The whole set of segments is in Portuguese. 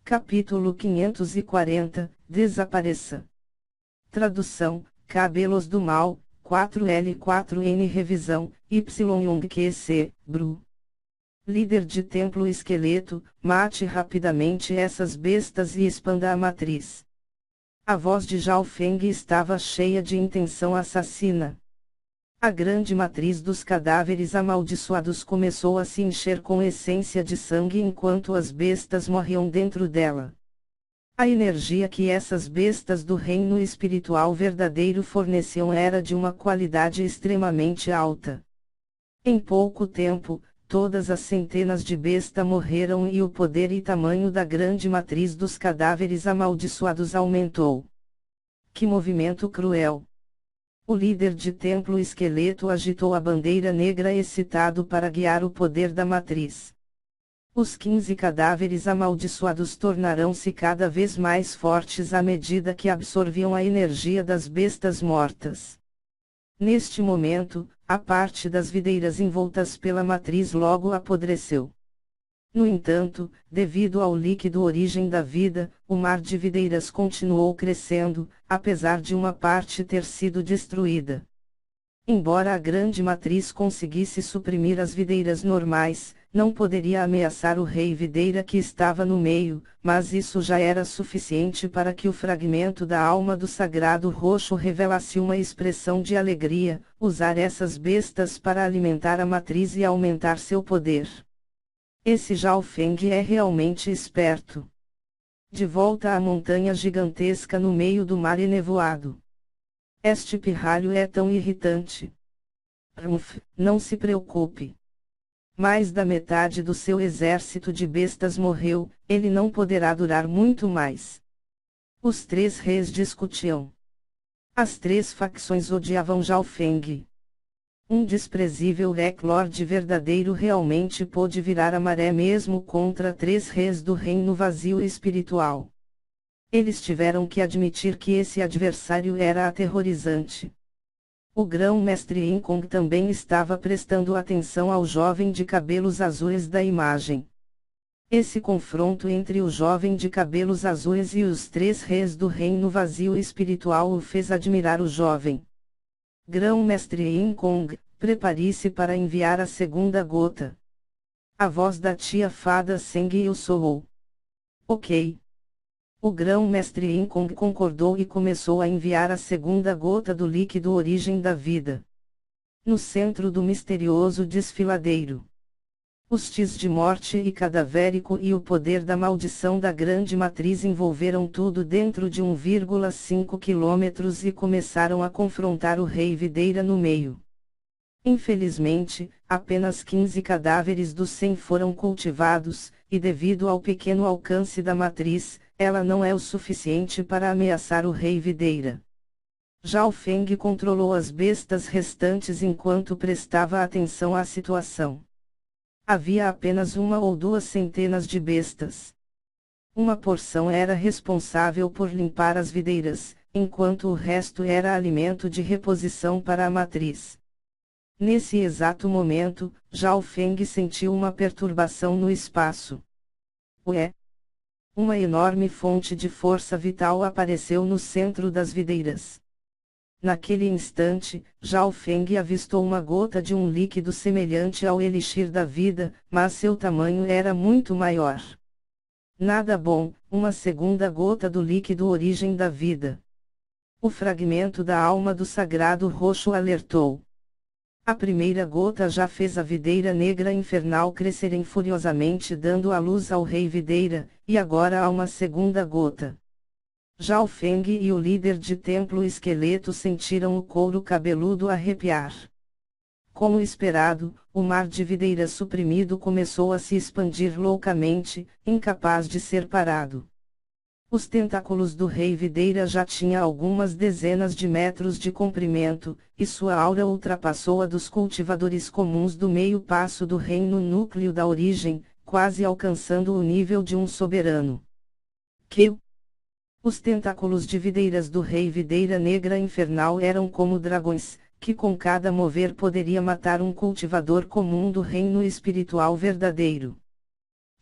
Capítulo 540, Desapareça. Tradução, Cabelos do Mal, 4L4N Revisão, Y Young QC, Bru. Líder de templo esqueleto, mate rapidamente essas bestas e expanda a matriz. A voz de Zhao Feng estava cheia de intenção assassina. A grande matriz dos cadáveres amaldiçoados começou a se encher com essência de sangue enquanto as bestas morriam dentro dela. A energia que essas bestas do reino espiritual verdadeiro forneciam era de uma qualidade extremamente alta. Em pouco tempo, todas as centenas de bestas morreram e o poder e tamanho da grande matriz dos cadáveres amaldiçoados aumentou. Que movimento cruel! O líder de templo esqueleto agitou a bandeira negra excitado para guiar o poder da matriz. Os 15 cadáveres amaldiçoados tornarão-se cada vez mais fortes à medida que absorviam a energia das bestas mortas. Neste momento, a parte das videiras envoltas pela matriz logo apodreceu. No entanto, devido ao líquido origem da vida, o mar de videiras continuou crescendo, apesar de uma parte ter sido destruída. Embora a grande matriz conseguisse suprimir as videiras normais, não poderia ameaçar o rei videira que estava no meio, mas isso já era suficiente para que o fragmento da alma do sagrado roxo revelasse uma expressão de alegria, usar essas bestas para alimentar a matriz e aumentar seu poder. Esse Zhao Feng é realmente esperto. De volta à montanha gigantesca no meio do mar enevoado. Este pirralho é tão irritante. Não se preocupe. Mais da metade do seu exército de bestas morreu, ele não poderá durar muito mais. Os 3 reis discutiam. As 3 facções odiavam Zhao Feng. Um desprezível Lord verdadeiro realmente pôde virar a maré mesmo contra 3 reis do reino vazio espiritual. Eles tiveram que admitir que esse adversário era aterrorizante. O grão-mestre Inkong também estava prestando atenção ao jovem de cabelos azuis da imagem. Esse confronto entre o jovem de cabelos azuis e os 3 reis do reino vazio espiritual o fez admirar o jovem. Grão-mestre Inkong, prepare-se para enviar a segunda gota. A voz da tia fada Seng o soou. Ok. O grão-mestre Inkong concordou e começou a enviar a segunda gota do líquido origem da vida. No centro do misterioso desfiladeiro. Os tis de morte e cadavérico e o poder da maldição da grande matriz envolveram tudo dentro de 1,5 quilômetros e começaram a confrontar o rei videira no meio. Infelizmente, apenas 15 cadáveres dos 100 foram cultivados, e devido ao pequeno alcance da matriz, ela não é o suficiente para ameaçar o rei videira. Zhao Feng controlou as bestas restantes enquanto prestava atenção à situação. Havia apenas 1 ou 2 centenas de bestas. Uma porção era responsável por limpar as videiras, enquanto o resto era alimento de reposição para a matriz. Nesse exato momento, Zhao Feng sentiu uma perturbação no espaço. Ué! Uma enorme fonte de força vital apareceu no centro das videiras. Naquele instante, Zhao Feng avistou uma gota de um líquido semelhante ao elixir da vida, mas seu tamanho era muito maior. Nada bom, uma segunda gota do líquido origem da vida. O fragmento da alma do sagrado roxo alertou. A primeira gota já fez a videira negra infernal crescerem furiosamente dando à luz ao rei videira, e agora há uma segunda gota. Zhao Feng e o líder de templo esqueleto sentiram o couro cabeludo arrepiar. Como esperado, o mar de videiras suprimido começou a se expandir loucamente, incapaz de ser parado. Os tentáculos do rei videira já tinham algumas dezenas de metros de comprimento, e sua aura ultrapassou a dos cultivadores comuns do meio passo do reino núcleo da origem, quase alcançando o nível de um soberano. Os tentáculos de videiras do rei videira negra infernal eram como dragões, que com cada mover poderia matar um cultivador comum do reino espiritual verdadeiro.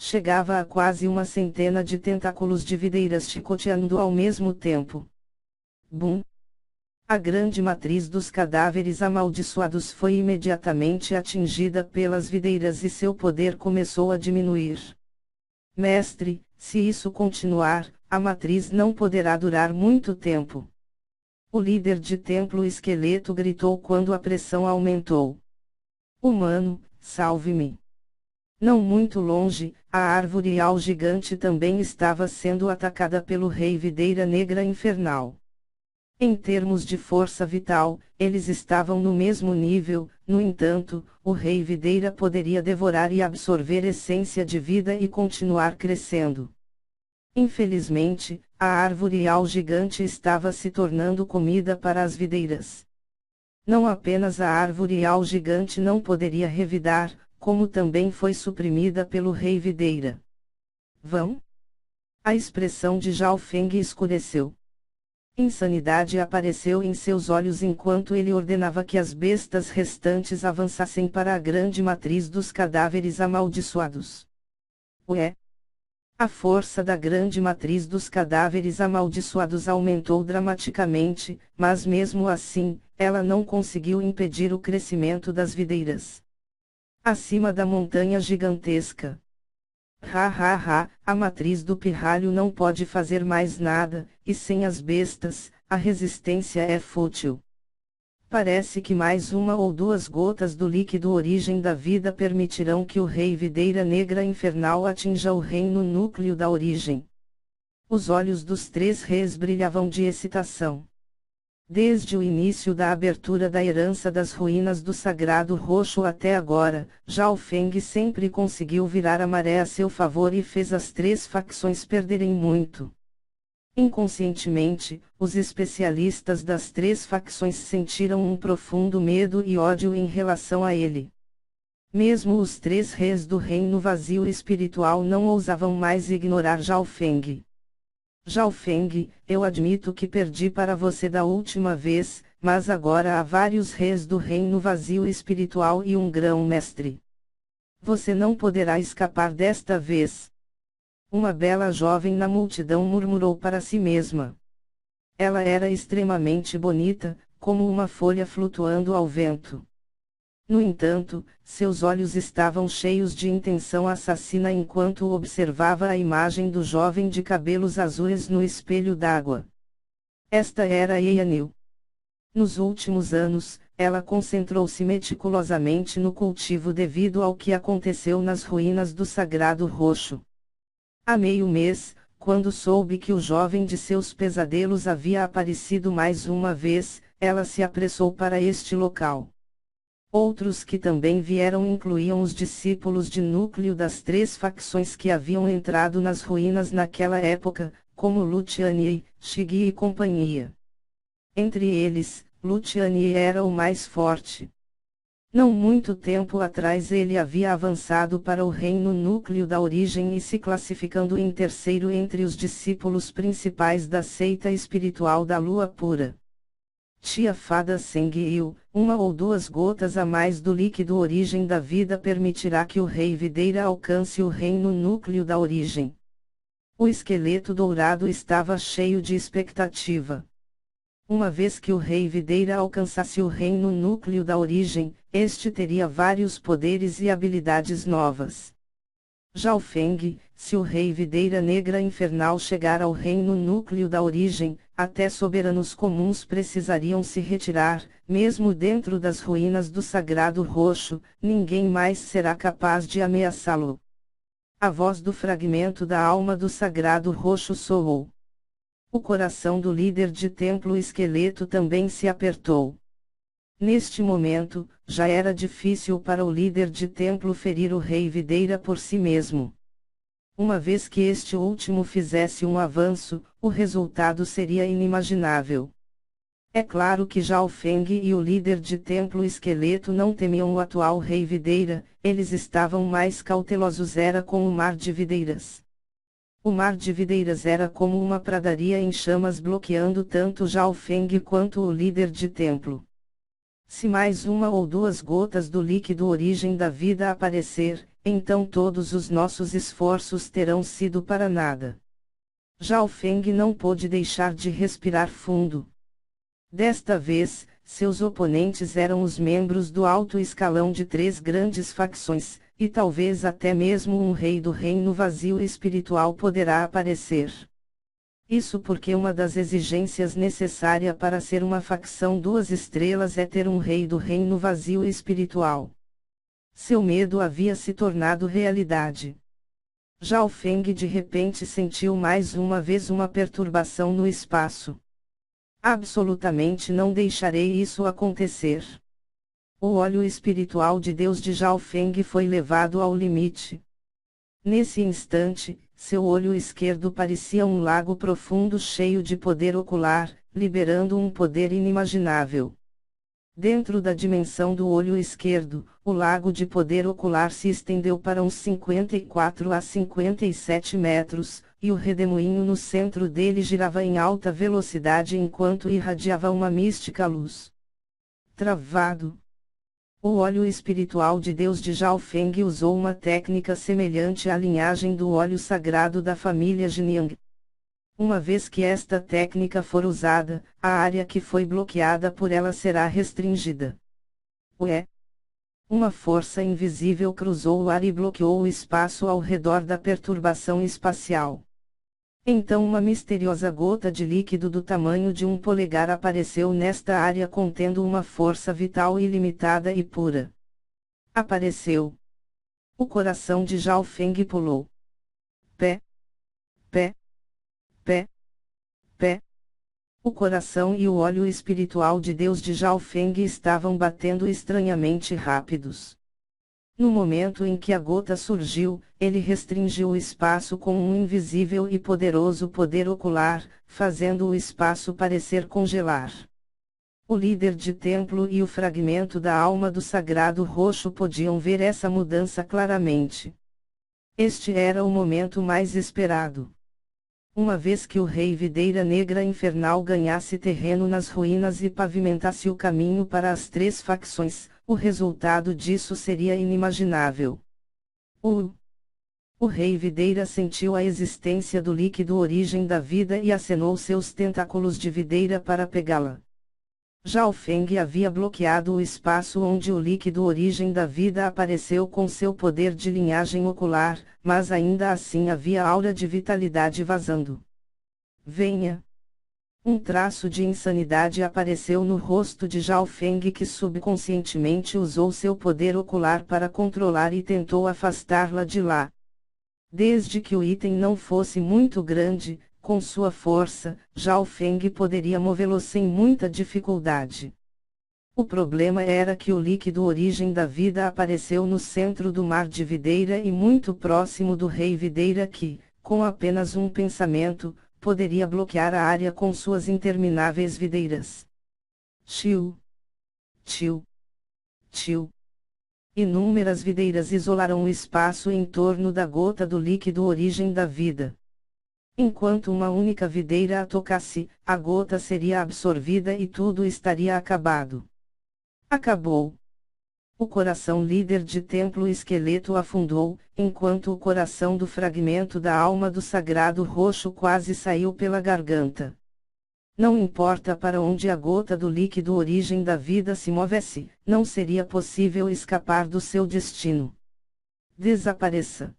chegava a quase uma centena de tentáculos de videiras chicoteando ao mesmo tempo. Bum! A grande matriz dos cadáveres amaldiçoados foi imediatamente atingida pelas videiras e seu poder começou a diminuir. Mestre, se isso continuar, a matriz não poderá durar muito tempo. O líder de templo esqueleto gritou quando a pressão aumentou. Humano, salve-me! Não muito longe, a árvore ao gigante também estava sendo atacada pelo rei Videira Negra Infernal. Em termos de força vital, eles estavam no mesmo nível, no entanto, o rei Videira poderia devorar e absorver essência de vida e continuar crescendo. Infelizmente, a árvore ao gigante estava se tornando comida para as videiras. Não apenas a árvore ao gigante não poderia revidar, como também foi suprimida pelo rei Videira. Vão? A expressão de Zhao Feng escureceu. Insanidade apareceu em seus olhos enquanto ele ordenava que as bestas restantes avançassem para a grande matriz dos cadáveres amaldiçoados. Ué! A força da grande matriz dos cadáveres amaldiçoados aumentou dramaticamente, mas mesmo assim, ela não conseguiu impedir o crescimento das videiras. Acima da montanha gigantesca. A matriz do pirralho não pode fazer mais nada, e sem as bestas, a resistência é fútil. Parece que mais uma ou duas gotas do líquido origem da vida permitirão que o rei Videira Negra Infernal atinja o reino núcleo da origem. Os olhos dos três reis brilhavam de excitação. Desde o início da abertura da herança das ruínas do Sagrado Roxo até agora, Zhao Feng sempre conseguiu virar a maré a seu favor e fez as três facções perderem muito. Inconscientemente, os especialistas das três facções sentiram um profundo medo e ódio em relação a ele. Mesmo os três reis do reino vazio espiritual não ousavam mais ignorar Zhao Feng. Zhao Feng, eu admito que perdi para você da última vez, mas agora há vários reis do reino vazio espiritual e um grão-mestre. Você não poderá escapar desta vez. Uma bela jovem na multidão murmurou para si mesma. Ela era extremamente bonita, como uma folha flutuando ao vento. No entanto, seus olhos estavam cheios de intenção assassina enquanto observava a imagem do jovem de cabelos azuis no espelho d'água. Esta era Eyanil. Nos últimos anos, ela concentrou-se meticulosamente no cultivo devido ao que aconteceu nas ruínas do Sagrado Roxo. Há meio mês, quando soube que o jovem de seus pesadelos havia aparecido mais uma vez, ela se apressou para este local. Outros que também vieram incluíam os discípulos de núcleo das três facções que haviam entrado nas ruínas naquela época, como Luciani, Shigi e companhia. Entre eles, Luciani era o mais forte. Não muito tempo atrás ele havia avançado para o reino núcleo da origem e se classificando em terceiro entre os discípulos principais da seita espiritual da Lua Pura. Tia Fada Sengyu, uma ou duas gotas a mais do líquido origem da vida permitirá que o rei Videira alcance o reino núcleo da origem. O esqueleto dourado estava cheio de expectativa. Uma vez que o rei Videira alcançasse o reino núcleo da origem, este teria vários poderes e habilidades novas. Zhao Feng, se o rei Videira Negra Infernal chegar ao reino núcleo da origem, até soberanos comuns precisariam se retirar, mesmo dentro das ruínas do Sagrado Roxo, ninguém mais será capaz de ameaçá-lo. A voz do fragmento da alma do Sagrado Roxo soou. O coração do líder de templo esqueleto também se apertou. Neste momento, já era difícil para o líder de templo ferir o rei Videira por si mesmo. Uma vez que este último fizesse um avanço, o resultado seria inimaginável. É claro que Zhao Feng e o líder de templo esqueleto não temiam o atual rei Videira, eles estavam mais cautelosos era com o mar de videiras. O mar de videiras era como uma pradaria em chamas bloqueando tanto Zhao Feng quanto o líder de templo. Se mais uma ou duas gotas do líquido origem da vida aparecer, então todos os nossos esforços terão sido para nada. Zhao Feng não pôde deixar de respirar fundo. Desta vez, seus oponentes eram os membros do alto escalão de 3 grandes facções, e talvez até mesmo um rei do reino vazio espiritual poderá aparecer. Isso porque uma das exigências necessárias para ser uma facção 2 estrelas é ter um rei do reino vazio espiritual. Seu medo havia se tornado realidade. Zhao Feng de repente sentiu mais uma vez uma perturbação no espaço. Absolutamente não deixarei isso acontecer. O olho espiritual de Deus de Zhao Feng foi levado ao limite. Nesse instante, seu olho esquerdo parecia um lago profundo cheio de poder ocular, liberando um poder inimaginável. Dentro da dimensão do olho esquerdo, o lago de poder ocular se estendeu para uns 54 a 57 metros, e o redemoinho no centro dele girava em alta velocidade enquanto irradiava uma mística luz. Travado. O olho espiritual de Deus de Zhao Feng usou uma técnica semelhante à linhagem do óleo sagrado da família Jinyang. Uma vez que esta técnica for usada, a área que foi bloqueada por ela será restringida. Ué! Uma força invisível cruzou o ar e bloqueou o espaço ao redor da perturbação espacial. Então uma misteriosa gota de líquido do tamanho de um polegar apareceu nesta área contendo uma força vital ilimitada e pura. Apareceu. O coração de Zhao Feng pulou. Pé. Pé. Pé. Pé. O coração e o olho espiritual de Deus de Zhao Feng estavam batendo estranhamente rápidos. No momento em que a gota surgiu, ele restringiu o espaço com um invisível e poderoso poder ocular, fazendo o espaço parecer congelar. O líder de templo e o fragmento da alma do sagrado roxo podiam ver essa mudança claramente. Este era o momento mais esperado. Uma vez que o rei Videira Negra Infernal ganhasse terreno nas ruínas e pavimentasse o caminho para as 3 facções, o resultado disso seria inimaginável. O rei Videira sentiu a existência do líquido origem da vida e acenou seus tentáculos de videira para pegá-la. Zhao Feng havia bloqueado o espaço onde o líquido origem da vida apareceu com seu poder de linhagem ocular, mas ainda assim havia aura de vitalidade vazando. Venha! Um traço de insanidade apareceu no rosto de Zhao Feng que subconscientemente usou seu poder ocular para controlar e tentou afastá-la de lá. Desde que o item não fosse muito grande, com sua força, Zhao Feng poderia movê-lo sem muita dificuldade. O problema era que o líquido origem da vida apareceu no centro do mar de videira e muito próximo do rei videira que, com apenas um pensamento, poderia bloquear a área com suas intermináveis videiras. Tchiu! Tchiu! Tchiu! Inúmeras videiras isolaram o espaço em torno da gota do líquido origem da vida. Enquanto uma única videira a tocasse, a gota seria absorvida e tudo estaria acabado. Acabou. O coração líder de templo esqueleto afundou, enquanto o coração do fragmento da alma do sagrado roxo quase saiu pela garganta. Não importa para onde a gota do líquido origem da vida se movesse, não seria possível escapar do seu destino. Desapareça.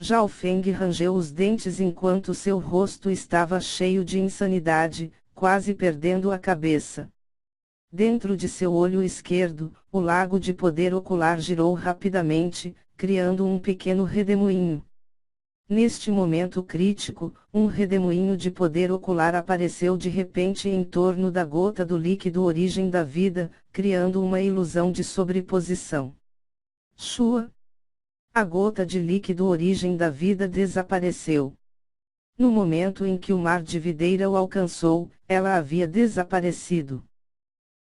Zhao Feng rangeu os dentes enquanto seu rosto estava cheio de insanidade, quase perdendo a cabeça. Dentro de seu olho esquerdo, o lago de poder ocular girou rapidamente, criando um pequeno redemoinho. Neste momento crítico, um redemoinho de poder ocular apareceu de repente em torno da gota do líquido origem da vida, criando uma ilusão de sobreposição. Shua! A gota de líquido origem da vida desapareceu. No momento em que o mar de videira o alcançou, ela havia desaparecido.